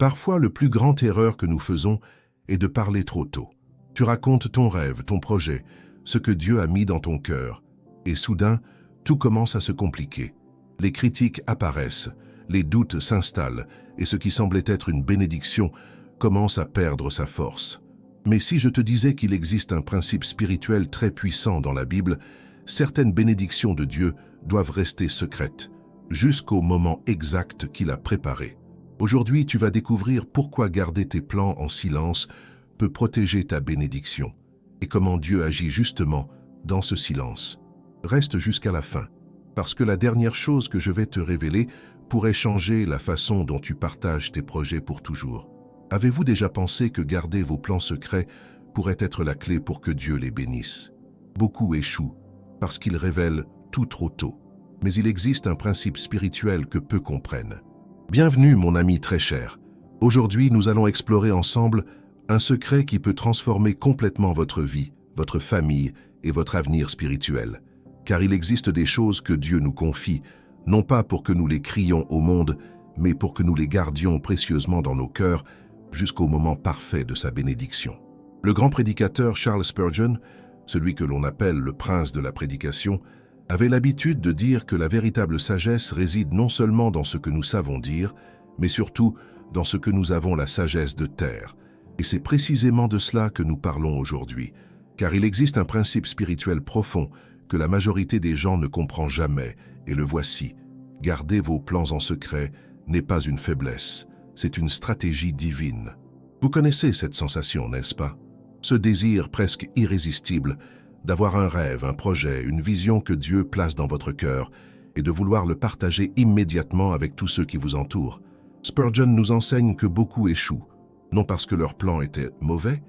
Parfois, le plus grand erreur que nous faisons est de parler trop tôt. Tu racontes ton rêve, ton projet, ce que Dieu a mis dans ton cœur, et soudain, tout commence à se compliquer. Les critiques apparaissent, les doutes s'installent, et ce qui semblait être une bénédiction commence à perdre sa force. Mais si je te disais qu'il existe un principe spirituel très puissant dans la Bible, certaines bénédictions de Dieu doivent rester secrètes, jusqu'au moment exact qu'il a préparé. Aujourd'hui, tu vas découvrir pourquoi garder tes plans en silence peut protéger ta bénédiction, et comment Dieu agit justement dans ce silence. Reste jusqu'à la fin, parce que la dernière chose que je vais te révéler pourrait changer la façon dont tu partages tes projets pour toujours. Avez-vous déjà pensé que garder vos plans secrets pourrait être la clé pour que Dieu les bénisse? Beaucoup échouent parce qu'ils révèlent tout trop tôt. Mais il existe un principe spirituel que peu comprennent. Bienvenue mon ami très cher. Aujourd'hui, nous allons explorer ensemble un secret qui peut transformer complètement votre vie, votre famille et votre avenir spirituel. Car il existe des choses que Dieu nous confie, non pas pour que nous les crions au monde, mais pour que nous les gardions précieusement dans nos cœurs jusqu'au moment parfait de sa bénédiction. Le grand prédicateur Charles Spurgeon, celui que l'on appelle le prince de la prédication, avait l'habitude de dire que la véritable sagesse réside non seulement dans ce que nous savons dire, mais surtout dans ce que nous avons la sagesse de taire. Et c'est précisément de cela que nous parlons aujourd'hui, car il existe un principe spirituel profond que la majorité des gens ne comprend jamais, et le voici. Garder vos plans en secret n'est pas une faiblesse, c'est une stratégie divine. Vous connaissez cette sensation, n'est-ce pas? Ce désir presque irrésistible d'avoir un rêve, un projet, une vision que Dieu place dans votre cœur et de vouloir le partager immédiatement avec tous ceux qui vous entourent. Spurgeon nous enseigne que beaucoup échouent, non parce que leurs plans étaient mauvais,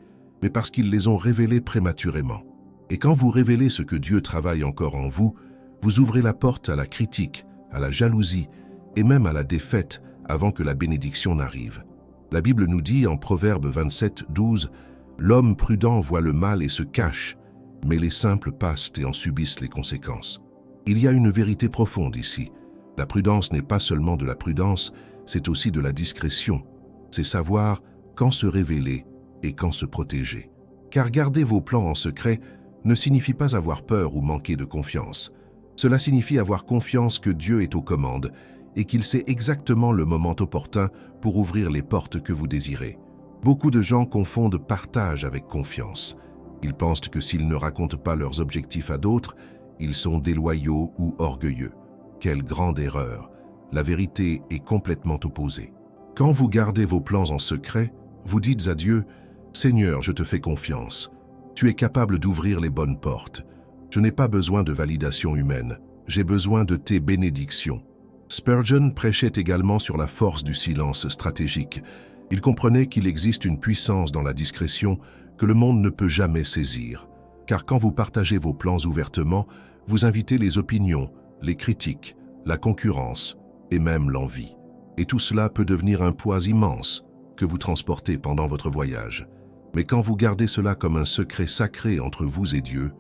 mais parce qu'ils les ont révélés prématurément. Et quand vous révélez ce que Dieu travaille encore en vous, vous ouvrez la porte à la critique, à la jalousie et même à la défaite avant que la bénédiction n'arrive. La Bible nous dit en Proverbe 27, 12, « L'homme prudent voit le mal et se cache, mais les simples passent et en subissent les conséquences. » Il y a une vérité profonde ici. La prudence n'est pas seulement de la prudence, c'est aussi de la discrétion. C'est savoir quand se révéler et quand se protéger. Car garder vos plans en secret ne signifie pas avoir peur ou manquer de confiance. Cela signifie avoir confiance que Dieu est aux commandes et qu'il sait exactement le moment opportun pour ouvrir les portes que vous désirez. Beaucoup de gens confondent partage avec confiance. Ils pensent que s'ils ne racontent pas leurs objectifs à d'autres, ils sont déloyaux ou orgueilleux. Quelle grande erreur! La vérité est complètement opposée. Quand vous gardez vos plans en secret, vous dites à Dieu, « Seigneur, je te fais confiance. Tu es capable d'ouvrir les bonnes portes. Je n'ai pas besoin de validation humaine. J'ai besoin de tes bénédictions. » Spurgeon prêchait également sur la force du silence stratégique. Il comprenait qu'il existe une puissance dans la discrétion que le monde ne peut jamais saisir. Car quand vous partagez vos plans ouvertement, vous invitez les opinions, les critiques, la concurrence et même l'envie. Et tout cela peut devenir un poids immense que vous transportez pendant votre voyage. Mais quand vous gardez cela comme un secret sacré entre vous et Dieu,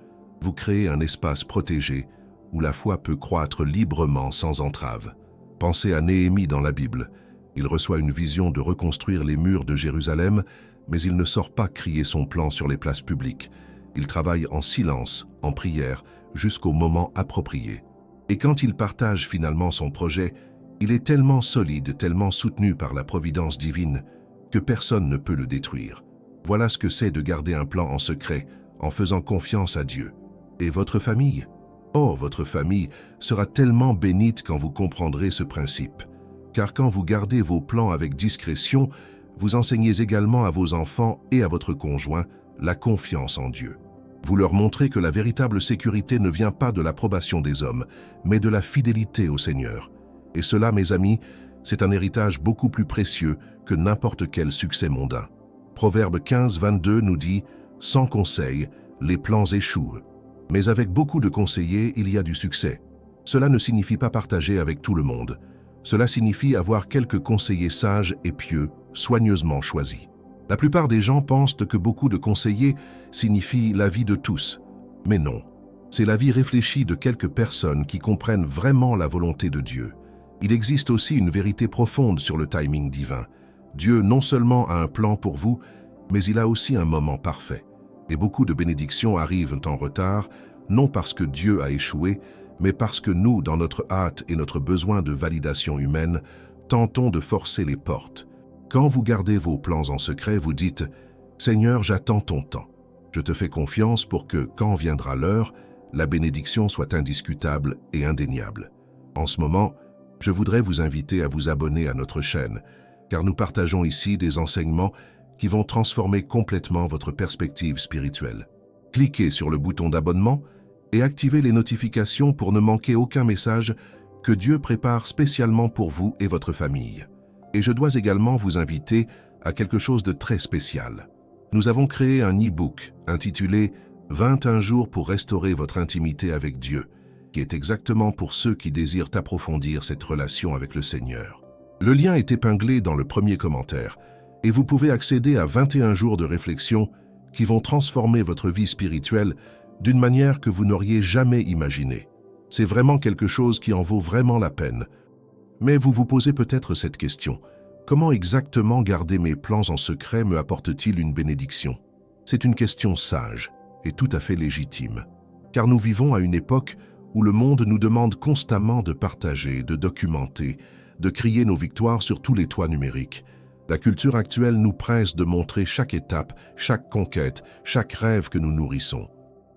vous créez un espace protégé où la foi peut croître librement sans entrave. Pensez à Néhémie dans la Bible. Il reçoit une vision de reconstruire les murs de Jérusalem, mais il ne sort pas crier son plan sur les places publiques. Il travaille en silence, en prière, jusqu'au moment approprié. Et quand il partage finalement son projet, il est tellement solide, tellement soutenu par la providence divine, que personne ne peut le détruire. Voilà ce que c'est de garder un plan en secret, en faisant confiance à Dieu. Et votre famille? Oh, votre famille sera tellement bénite quand vous comprendrez ce principe. Car quand vous gardez vos plans avec discrétion, vous enseignez également à vos enfants et à votre conjoint la confiance en Dieu. Vous leur montrez que la véritable sécurité ne vient pas de l'approbation des hommes, mais de la fidélité au Seigneur. Et cela, mes amis, c'est un héritage beaucoup plus précieux que n'importe quel succès mondain. Proverbe 15, 22 nous dit « Sans conseil, les plans échouent. Mais avec beaucoup de conseillers, il y a du succès. » Cela ne signifie pas partager avec tout le monde. Cela signifie avoir quelques conseillers sages et pieux, soigneusement choisis. La plupart des gens pensent que beaucoup de conseillers signifie l'avis de tous. Mais non, c'est l'avis réfléchi de quelques personnes qui comprennent vraiment la volonté de Dieu. Il existe aussi une vérité profonde sur le timing divin. Dieu non seulement a un plan pour vous, mais il a aussi un moment parfait. Et beaucoup de bénédictions arrivent en retard, non parce que Dieu a échoué, mais parce que nous, dans notre hâte et notre besoin de validation humaine, tentons de forcer les portes. Quand vous gardez vos plans en secret, vous dites « Seigneur, j'attends ton temps. Je te fais confiance pour que, quand viendra l'heure, la bénédiction soit indiscutable et indéniable. » En ce moment, je voudrais vous inviter à vous abonner à notre chaîne, car nous partageons ici des enseignements qui vont transformer complètement votre perspective spirituelle. Cliquez sur le bouton d'abonnement et activez les notifications pour ne manquer aucun message que Dieu prépare spécialement pour vous et votre famille. Et je dois également vous inviter à quelque chose de très spécial. Nous avons créé un e-book intitulé « 21 jours pour restaurer votre intimité avec Dieu », qui est exactement pour ceux qui désirent approfondir cette relation avec le Seigneur. Le lien est épinglé dans le premier commentaire, et vous pouvez accéder à 21 jours de réflexion qui vont transformer votre vie spirituelle d'une manière que vous n'auriez jamais imaginée. C'est vraiment quelque chose qui en vaut vraiment la peine. Mais vous vous posez peut-être cette question. Comment exactement garder mes plans en secret me apporte-t-il une bénédiction? C'est une question sage et tout à fait légitime. Car nous vivons à une époque où le monde nous demande constamment de partager, de documenter, de crier nos victoires sur tous les toits numériques. La culture actuelle nous presse de montrer chaque étape, chaque conquête, chaque rêve que nous nourrissons.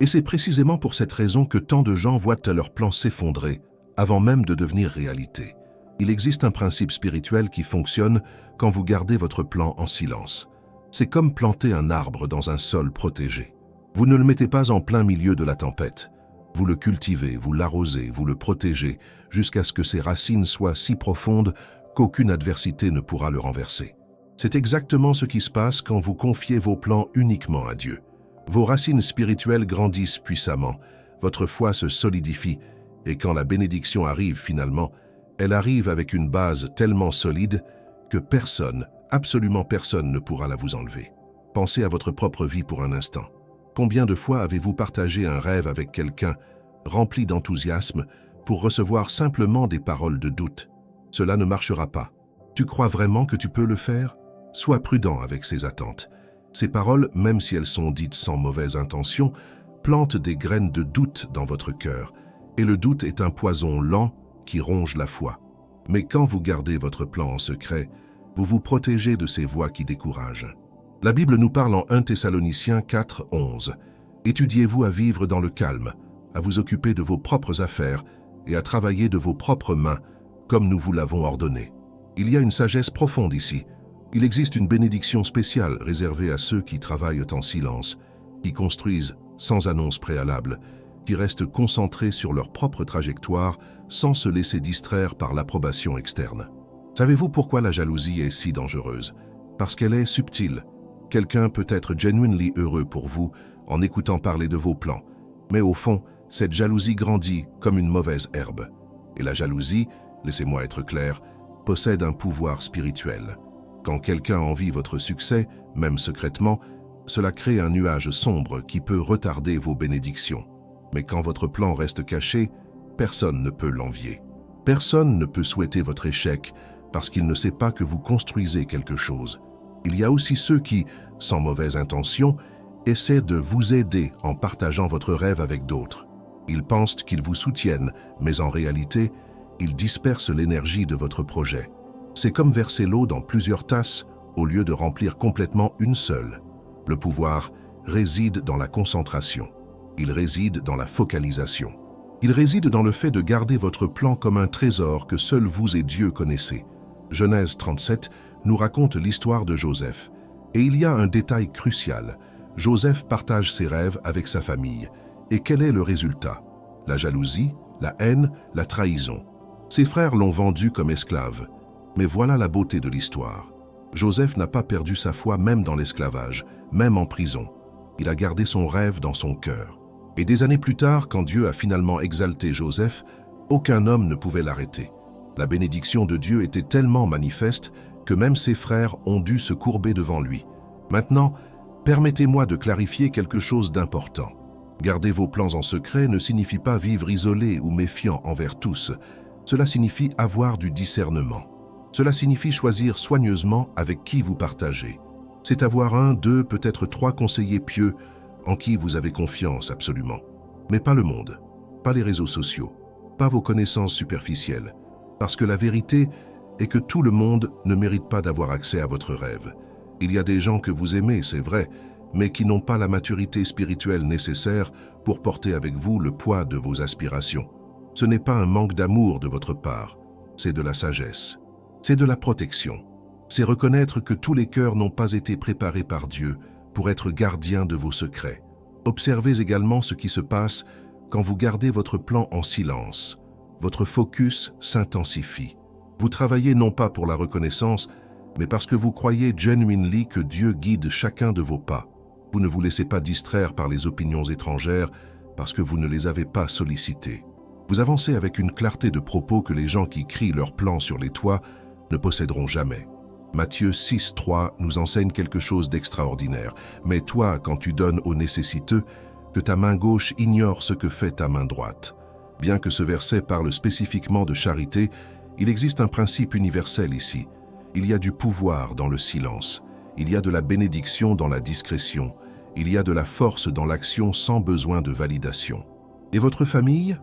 Et c'est précisément pour cette raison que tant de gens voient leurs plans s'effondrer avant même de devenir réalité. Il existe un principe spirituel qui fonctionne quand vous gardez votre plan en silence. C'est comme planter un arbre dans un sol protégé. Vous ne le mettez pas en plein milieu de la tempête. Vous le cultivez, vous l'arrosez, vous le protégez, jusqu'à ce que ses racines soient si profondes qu'aucune adversité ne pourra le renverser. C'est exactement ce qui se passe quand vous confiez vos plans uniquement à Dieu. Vos racines spirituelles grandissent puissamment, votre foi se solidifie, et quand la bénédiction arrive finalement, elle arrive avec une base tellement solide que personne, absolument personne ne pourra la vous enlever. Pensez à votre propre vie pour un instant. Combien de fois avez-vous partagé un rêve avec quelqu'un, rempli d'enthousiasme, pour recevoir simplement des paroles de doute? Cela ne marchera pas. Tu crois vraiment que tu peux le faire? Sois prudent avec ces attentes. Ces paroles, même si elles sont dites sans mauvaise intention, plantent des graines de doute dans votre cœur, et le doute est un poison lent qui ronge la foi. Mais quand vous gardez votre plan en secret, vous vous protégez de ces voix qui découragent. La Bible nous parle en 1 Thessaloniciens 4, 11. « Étudiez-vous à vivre dans le calme, à vous occuper de vos propres affaires et à travailler de vos propres mains, comme nous vous l'avons ordonné. » Il y a une sagesse profonde ici. Il existe une bénédiction spéciale réservée à ceux qui travaillent en silence, qui construisent sans annonce préalable, qui restent concentrés sur leur propre trajectoire sans se laisser distraire par l'approbation externe. Savez-vous pourquoi la jalousie est si dangereuse? Parce qu'elle est subtile. Quelqu'un peut être genuinely heureux pour vous en écoutant parler de vos plans, mais au fond, cette jalousie grandit comme une mauvaise herbe. Et la jalousie, laissez-moi être clair, possède un pouvoir spirituel. Quand quelqu'un envie votre succès, même secrètement, cela crée un nuage sombre qui peut retarder vos bénédictions. Mais quand votre plan reste caché, personne ne peut l'envier. Personne ne peut souhaiter votre échec parce qu'il ne sait pas que vous construisez quelque chose. Il y a aussi ceux qui, sans mauvaise intention, essaient de vous aider en partageant votre rêve avec d'autres. Ils pensent qu'ils vous soutiennent, mais en réalité, ils dispersent l'énergie de votre projet. C'est comme verser l'eau dans plusieurs tasses au lieu de remplir complètement une seule. Le pouvoir réside dans la concentration. Il réside dans la focalisation. Il réside dans le fait de garder votre plan comme un trésor que seul vous et Dieu connaissez. Genèse 37 nous raconte l'histoire de Joseph. Et il y a un détail crucial. Joseph partage ses rêves avec sa famille. Et quel est le résultat? La jalousie, la haine, la trahison. Ses frères l'ont vendu comme esclave. Mais voilà la beauté de l'histoire. Joseph n'a pas perdu sa foi même dans l'esclavage, même en prison. Il a gardé son rêve dans son cœur. Et des années plus tard, quand Dieu a finalement exalté Joseph, aucun homme ne pouvait l'arrêter. La bénédiction de Dieu était tellement manifeste que même ses frères ont dû se courber devant lui. Maintenant, permettez-moi de clarifier quelque chose d'important. Garder vos plans en secret ne signifie pas vivre isolé ou méfiant envers tous. Cela signifie avoir du discernement. Cela signifie choisir soigneusement avec qui vous partagez. C'est avoir 1, 2, peut-être 3 conseillers pieux en qui vous avez confiance absolument. Mais pas le monde, pas les réseaux sociaux, pas vos connaissances superficielles. Parce que la vérité est que tout le monde ne mérite pas d'avoir accès à votre rêve. Il y a des gens que vous aimez, c'est vrai, mais qui n'ont pas la maturité spirituelle nécessaire pour porter avec vous le poids de vos aspirations. Ce n'est pas un manque d'amour de votre part, c'est de la sagesse. C'est de la protection. C'est reconnaître que tous les cœurs n'ont pas été préparés par Dieu pour être gardiens de vos secrets. Observez également ce qui se passe quand vous gardez votre plan en silence. Votre focus s'intensifie. Vous travaillez non pas pour la reconnaissance, mais parce que vous croyez genuinely que Dieu guide chacun de vos pas. Vous ne vous laissez pas distraire par les opinions étrangères parce que vous ne les avez pas sollicitées. Vous avancez avec une clarté de propos que les gens qui crient leurs plans sur les toits ne posséderont jamais. Matthieu 6, 3 nous enseigne quelque chose d'extraordinaire. Mais toi, quand tu donnes aux nécessiteux, que ta main gauche ignore ce que fait ta main droite. Bien que ce verset parle spécifiquement de charité, il existe un principe universel ici. Il y a du pouvoir dans le silence. Il y a de la bénédiction dans la discrétion. Il y a de la force dans l'action sans besoin de validation. Et votre famille?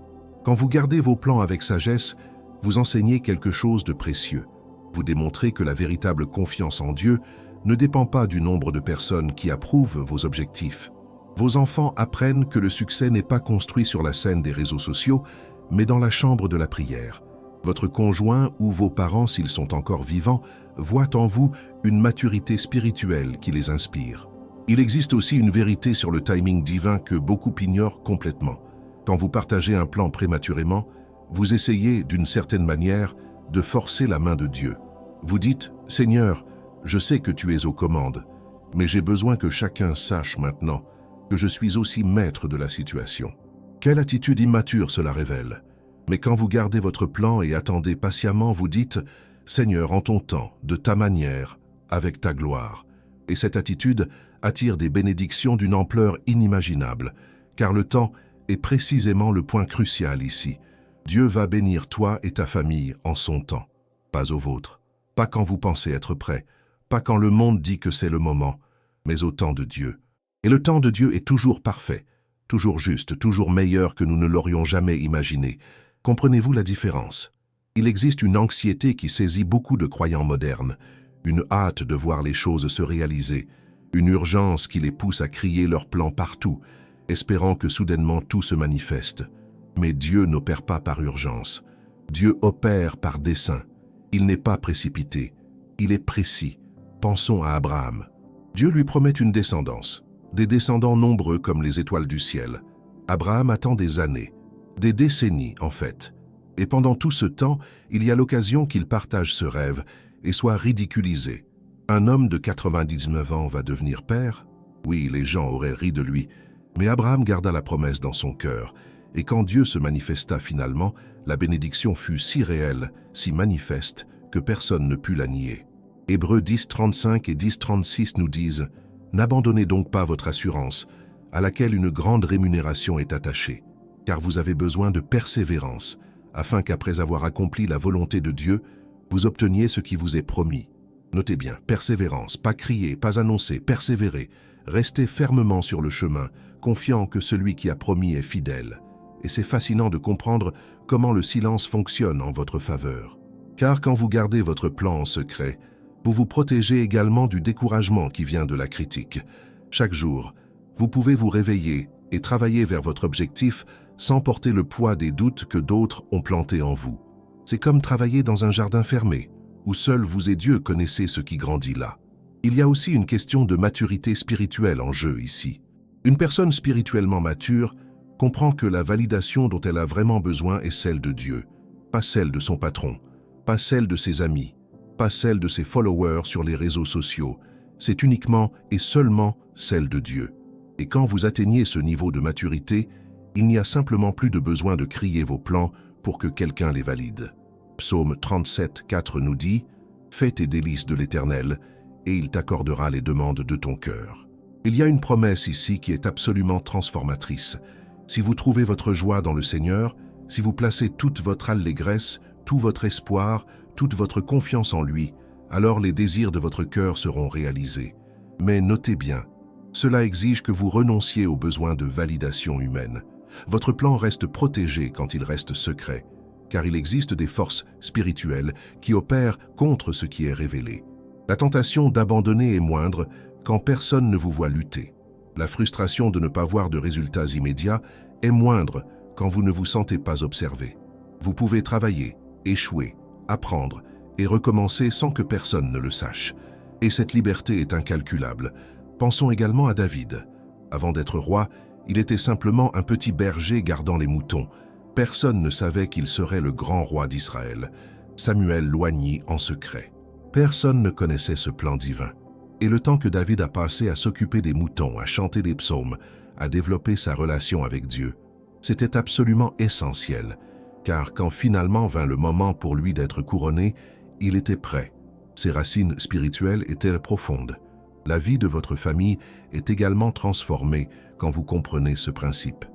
Quand vous gardez vos plans avec sagesse, vous enseignez quelque chose de précieux. Vous démontrez que la véritable confiance en Dieu ne dépend pas du nombre de personnes qui approuvent vos objectifs. Vos enfants apprennent que le succès n'est pas construit sur la scène des réseaux sociaux, mais dans la chambre de la prière. Votre conjoint ou vos parents, s'ils sont encore vivants, voient en vous une maturité spirituelle qui les inspire. Il existe aussi une vérité sur le timing divin que beaucoup ignorent complètement. Quand vous partagez un plan prématurément, vous essayez, d'une certaine manière, de forcer la main de Dieu. Vous dites « Seigneur, je sais que tu es aux commandes, mais j'ai besoin que chacun sache maintenant que je suis aussi maître de la situation. » Quelle attitude immature cela révèle. Mais quand vous gardez votre plan et attendez patiemment, vous dites « Seigneur, en ton temps, de ta manière, avec ta gloire. » Et cette attitude attire des bénédictions d'une ampleur inimaginable, car le temps est précisément le point crucial ici. Dieu va bénir toi et ta famille en son temps, pas au vôtre, pas quand vous pensez être prêt, pas quand le monde dit que c'est le moment, mais au temps de Dieu. Et le temps de Dieu est toujours parfait, toujours juste, toujours meilleur que nous ne l'aurions jamais imaginé. Comprenez-vous la différence? Il existe une anxiété qui saisit beaucoup de croyants modernes, une hâte de voir les choses se réaliser, une urgence qui les pousse à crier leurs plans partout, espérant que soudainement tout se manifeste. Mais Dieu n'opère pas par urgence. Dieu opère par dessein. Il n'est pas précipité. Il est précis. Pensons à Abraham. Dieu lui promet une descendance, des descendants nombreux comme les étoiles du ciel. Abraham attend des années, des décennies en fait. Et pendant tout ce temps, il y a l'occasion qu'il partage ce rêve et soit ridiculisé. Un homme de 99 ans va devenir père? Oui, les gens auraient ri de lui, mais Abraham garda la promesse dans son cœur. Et quand Dieu se manifesta finalement, la bénédiction fut si réelle, si manifeste, que personne ne put la nier. Hébreux 10.35 et 10.36 nous disent « N'abandonnez donc pas votre assurance, à laquelle une grande rémunération est attachée, car vous avez besoin de persévérance, afin qu'après avoir accompli la volonté de Dieu, vous obteniez ce qui vous est promis. » Notez bien, persévérance, pas crier, pas annoncer, persévérer, restez fermement sur le chemin, confiant que celui qui a promis est fidèle. Et c'est fascinant de comprendre comment le silence fonctionne en votre faveur. Car quand vous gardez votre plan en secret, vous vous protégez également du découragement qui vient de la critique. Chaque jour, vous pouvez vous réveiller et travailler vers votre objectif sans porter le poids des doutes que d'autres ont plantés en vous. C'est comme travailler dans un jardin fermé, où seul vous et Dieu connaissez ce qui grandit là. Il y a aussi une question de maturité spirituelle en jeu ici. Une personne spirituellement mature comprend que la validation dont elle a vraiment besoin est celle de Dieu, pas celle de son patron, pas celle de ses amis, pas celle de ses followers sur les réseaux sociaux. C'est uniquement et seulement celle de Dieu. Et quand vous atteignez ce niveau de maturité, il n'y a simplement plus de besoin de crier vos plans pour que quelqu'un les valide. Psaume 37, 4 nous dit « Fais tes délices de l'Éternel, et il t'accordera les demandes de ton cœur. » Il y a une promesse ici qui est absolument transformatrice. Si vous trouvez votre joie dans le Seigneur, si vous placez toute votre allégresse, tout votre espoir, toute votre confiance en lui, alors les désirs de votre cœur seront réalisés. Mais notez bien, cela exige que vous renonciez aux besoins de validation humaine. Votre plan reste protégé quand il reste secret, car il existe des forces spirituelles qui opèrent contre ce qui est révélé. La tentation d'abandonner est moindre quand personne ne vous voit lutter. La frustration de ne pas voir de résultats immédiats est moindre quand vous ne vous sentez pas observé. Vous pouvez travailler, échouer, apprendre et recommencer sans que personne ne le sache. Et cette liberté est incalculable. Pensons également à David. Avant d'être roi, il était simplement un petit berger gardant les moutons. Personne ne savait qu'il serait le grand roi d'Israël. Samuel l'oignit en secret. Personne ne connaissait ce plan divin. Et le temps que David a passé à s'occuper des moutons, à chanter des psaumes, à développer sa relation avec Dieu, c'était absolument essentiel, car quand finalement vint le moment pour lui d'être couronné, il était prêt. Ses racines spirituelles étaient profondes. La vie de votre famille est également transformée quand vous comprenez ce principe,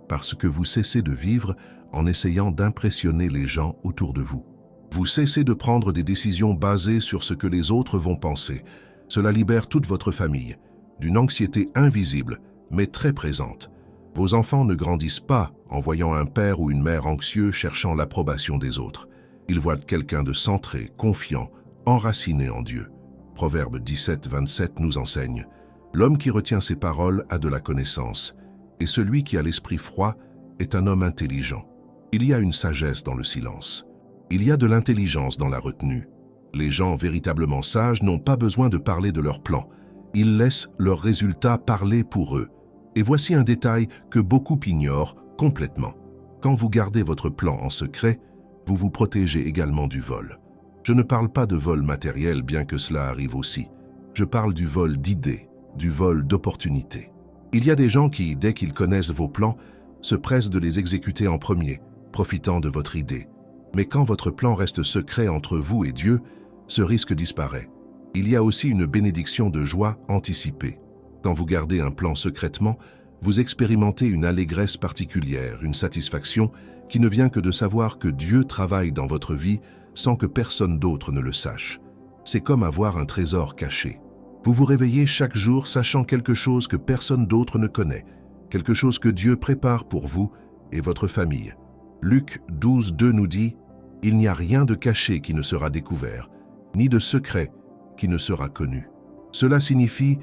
parce que vous cessez de vivre en essayant d'impressionner les gens autour de vous. Vous cessez de prendre des décisions basées sur ce que les autres vont penser. Cela libère toute votre famille d'une anxiété invisible, mais très présente. Vos enfants ne grandissent pas en voyant un père ou une mère anxieux cherchant l'approbation des autres. Ils voient quelqu'un de centré, confiant, enraciné en Dieu. Proverbe 17, 27 nous enseigne « L'homme qui retient ses paroles a de la connaissance, et celui qui a l'esprit froid est un homme intelligent. » Il y a une sagesse dans le silence. Il y a de l'intelligence dans la retenue. Les gens véritablement sages n'ont pas besoin de parler de leurs plans. Ils laissent leurs résultats parler pour eux. Et voici un détail que beaucoup ignorent complètement. Quand vous gardez votre plan en secret, vous vous protégez également du vol. Je ne parle pas de vol matériel, bien que cela arrive aussi. Je parle du vol d'idées, du vol d'opportunités. Il y a des gens qui, dès qu'ils connaissent vos plans, se pressent de les exécuter en premier, profitant de votre idée. Mais quand votre plan reste secret entre vous et Dieu, ce risque disparaît. Il y a aussi une bénédiction de joie anticipée. Quand vous gardez un plan secrètement, vous expérimentez une allégresse particulière, une satisfaction qui ne vient que de savoir que Dieu travaille dans votre vie sans que personne d'autre ne le sache. C'est comme avoir un trésor caché. Vous vous réveillez chaque jour sachant quelque chose que personne d'autre ne connaît, quelque chose que Dieu prépare pour vous et votre famille. Luc 12, 2 nous dit « Il n'y a rien de caché qui ne sera découvert, ni de secret qui ne sera connu. » Cela signifie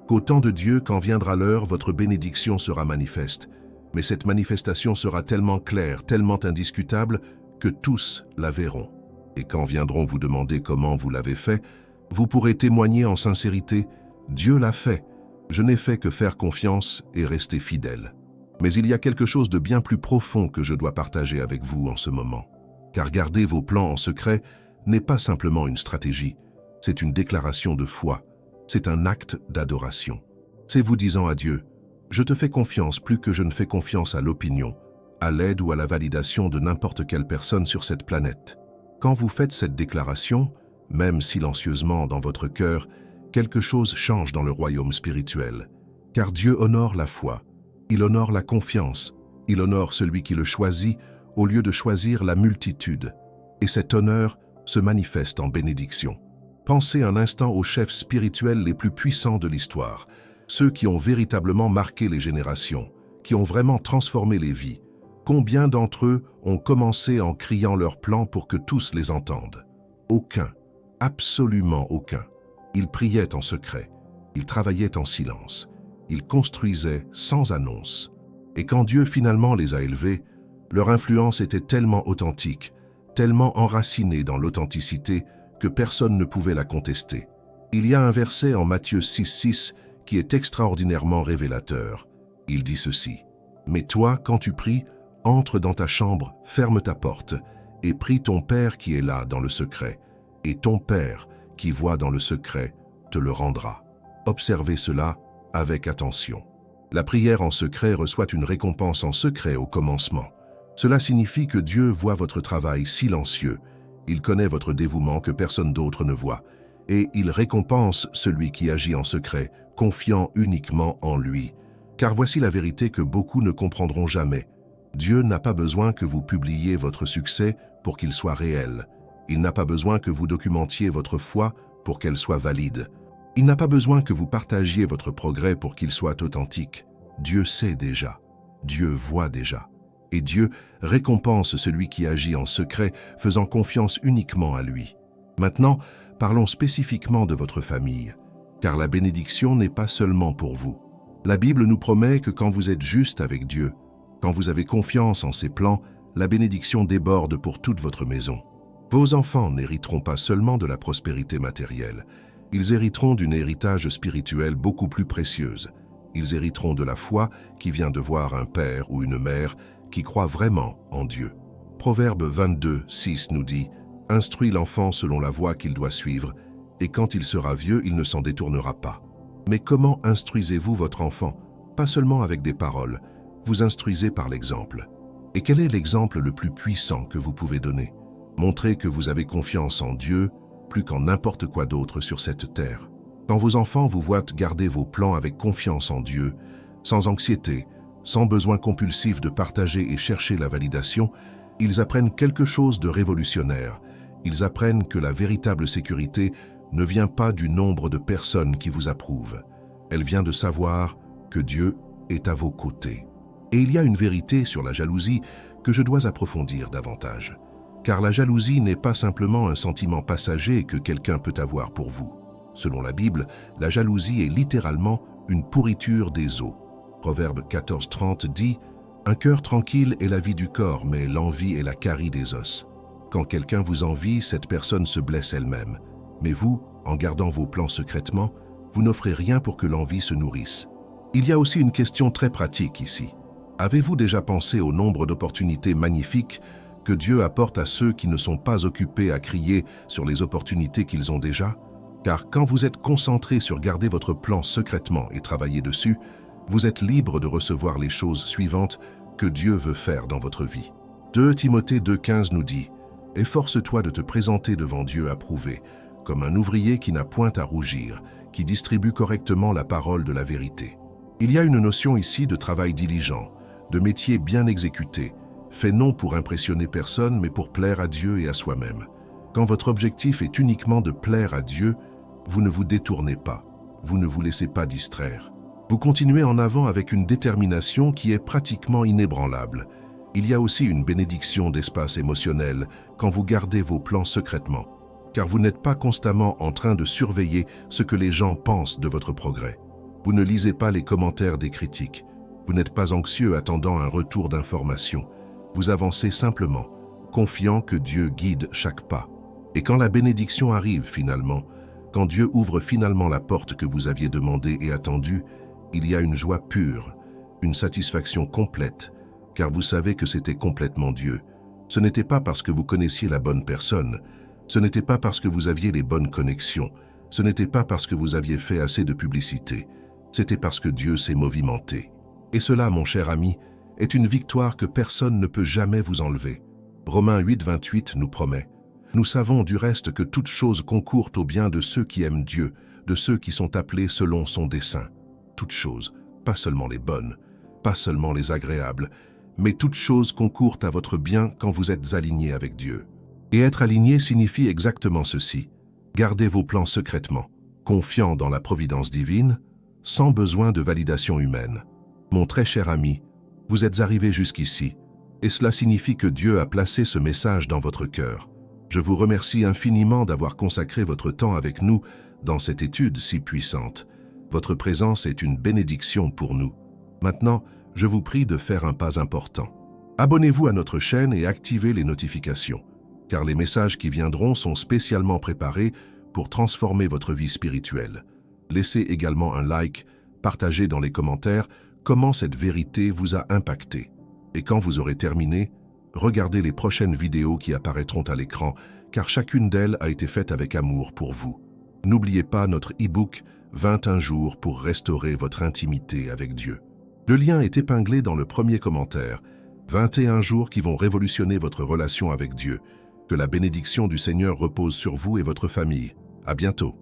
qu'au temps de Dieu, quand viendra l'heure, votre bénédiction sera manifeste. Mais cette manifestation sera tellement claire, tellement indiscutable, que tous la verront. Et quand viendront vous demander comment vous l'avez fait, vous pourrez témoigner en sincérité « Dieu l'a fait, je n'ai fait que faire confiance et rester fidèle. » Mais il y a quelque chose de bien plus profond que je dois partager avec vous en ce moment. Car garder vos plans en secret n'est pas simplement une stratégie, c'est une déclaration de foi, c'est un acte d'adoration. C'est vous disant à Dieu « Je te fais confiance plus que je ne fais confiance à l'opinion, à l'aide ou à la validation de n'importe quelle personne sur cette planète. » Quand vous faites cette déclaration, même silencieusement dans votre cœur, quelque chose change dans le royaume spirituel. Car Dieu honore la foi, il honore la confiance, il honore celui qui le choisit au lieu de choisir la multitude. Et cet honneur se manifeste en bénédiction. Pensez un instant aux chefs spirituels les plus puissants de l'histoire, ceux qui ont véritablement marqué les générations, qui ont vraiment transformé les vies. Combien d'entre eux ont commencé en criant leurs plans pour que tous les entendent? Aucun, absolument aucun. Ils priaient en secret, ils travaillaient en silence, ils construisaient sans annonce. Et quand Dieu finalement les a élevés, leur influence était tellement authentique, tellement enracinée dans l'authenticité que personne ne pouvait la contester. Il y a un verset en Matthieu 6,6 qui est extraordinairement révélateur. Il dit ceci: « Mais toi, quand tu pries, entre dans ta chambre, ferme ta porte, et prie ton Père qui est là dans le secret, et ton Père qui voit dans le secret te le rendra. » Observez cela avec attention. La prière en secret reçoit une récompense en secret au commencement. Cela signifie que Dieu voit votre travail silencieux, il connaît votre dévouement que personne d'autre ne voit, et il récompense celui qui agit en secret, confiant uniquement en lui. Car voici la vérité que beaucoup ne comprendront jamais. Dieu n'a pas besoin que vous publiiez votre succès pour qu'il soit réel. Il n'a pas besoin que vous documentiez votre foi pour qu'elle soit valide. Il n'a pas besoin que vous partagiez votre progrès pour qu'il soit authentique. Dieu sait déjà. Dieu voit déjà. Et Dieu récompense celui qui agit en secret, faisant confiance uniquement à lui. Maintenant, parlons spécifiquement de votre famille, car la bénédiction n'est pas seulement pour vous. La Bible nous promet que quand vous êtes juste avec Dieu, quand vous avez confiance en ses plans, la bénédiction déborde pour toute votre maison. Vos enfants n'hériteront pas seulement de la prospérité matérielle, ils hériteront d'un héritage spirituel beaucoup plus précieuse. Ils hériteront de la foi qui vient de voir un père ou une mère qui croit vraiment en Dieu. Proverbe 22, 6 nous dit « Instruis l'enfant selon la voie qu'il doit suivre, et quand il sera vieux, il ne s'en détournera pas. » Mais comment instruisez-vous votre enfant? Pas seulement avec des paroles, vous instruisez par l'exemple. Et quel est l'exemple le plus puissant que vous pouvez donner? Montrez que vous avez confiance en Dieu plus qu'en n'importe quoi d'autre sur cette terre. Quand vos enfants vous voient garder vos plans avec confiance en Dieu, sans anxiété, sans besoin compulsif de partager et chercher la validation, ils apprennent quelque chose de révolutionnaire. Ils apprennent que la véritable sécurité ne vient pas du nombre de personnes qui vous approuvent. Elle vient de savoir que Dieu est à vos côtés. Et il y a une vérité sur la jalousie que je dois approfondir davantage. Car la jalousie n'est pas simplement un sentiment passager que quelqu'un peut avoir pour vous. Selon la Bible, la jalousie est littéralement une pourriture des os. Proverbe 14:30 dit « Un cœur tranquille est la vie du corps, mais l'envie est la carie des os. » Quand quelqu'un vous envie, cette personne se blesse elle-même. Mais vous, en gardant vos plans secrètement, vous n'offrez rien pour que l'envie se nourrisse. Il y a aussi une question très pratique ici. Avez-vous déjà pensé au nombre d'opportunités magnifiques que Dieu apporte à ceux qui ne sont pas occupés à crier sur les opportunités qu'ils ont déjà? Car quand vous êtes concentré sur garder votre plan secrètement et travailler dessus, vous êtes libre de recevoir les choses suivantes que Dieu veut faire dans votre vie. 2 Timothée 2,15 nous dit « Efforce-toi de te présenter devant Dieu approuvé, comme un ouvrier qui n'a point à rougir, qui distribue correctement la parole de la vérité. » Il y a une notion ici de travail diligent, de métier bien exécuté, fait non pour impressionner personne, mais pour plaire à Dieu et à soi-même. Quand votre objectif est uniquement de plaire à Dieu, vous ne vous détournez pas, vous ne vous laissez pas distraire. Vous continuez en avant avec une détermination qui est pratiquement inébranlable. Il y a aussi une bénédiction d'espace émotionnel quand vous gardez vos plans secrètement, car vous n'êtes pas constamment en train de surveiller ce que les gens pensent de votre progrès. Vous ne lisez pas les commentaires des critiques. Vous n'êtes pas anxieux attendant un retour d'information. Vous avancez simplement, confiant que Dieu guide chaque pas. Et quand la bénédiction arrive finalement, quand Dieu ouvre finalement la porte que vous aviez demandée et attendue, il y a une joie pure, une satisfaction complète, car vous savez que c'était complètement Dieu. Ce n'était pas parce que vous connaissiez la bonne personne, ce n'était pas parce que vous aviez les bonnes connexions, ce n'était pas parce que vous aviez fait assez de publicité, c'était parce que Dieu s'est movimenté. Et cela, mon cher ami, est une victoire que personne ne peut jamais vous enlever. Romains 8:28 nous promet « Nous savons du reste que toutes choses concourent au bien de ceux qui aiment Dieu, de ceux qui sont appelés selon son dessein. » Toutes choses, pas seulement les bonnes, pas seulement les agréables, mais toutes choses concourent à votre bien quand vous êtes aligné avec Dieu. Et être aligné signifie exactement ceci. Gardez vos plans secrètement, confiant dans la providence divine, sans besoin de validation humaine. Mon très cher ami, vous êtes arrivé jusqu'ici, et cela signifie que Dieu a placé ce message dans votre cœur. Je vous remercie infiniment d'avoir consacré votre temps avec nous dans cette étude si puissante. Votre présence est une bénédiction pour nous. Maintenant, je vous prie de faire un pas important. Abonnez-vous à notre chaîne et activez les notifications, car les messages qui viendront sont spécialement préparés pour transformer votre vie spirituelle. Laissez également un like, partagez dans les commentaires comment cette vérité vous a impacté. Et quand vous aurez terminé, regardez les prochaines vidéos qui apparaîtront à l'écran, car chacune d'elles a été faite avec amour pour vous. N'oubliez pas notre e-book 21 jours pour restaurer votre intimité avec Dieu. Le lien est épinglé dans le premier commentaire. 21 jours qui vont révolutionner votre relation avec Dieu. Que la bénédiction du Seigneur repose sur vous et votre famille. À bientôt.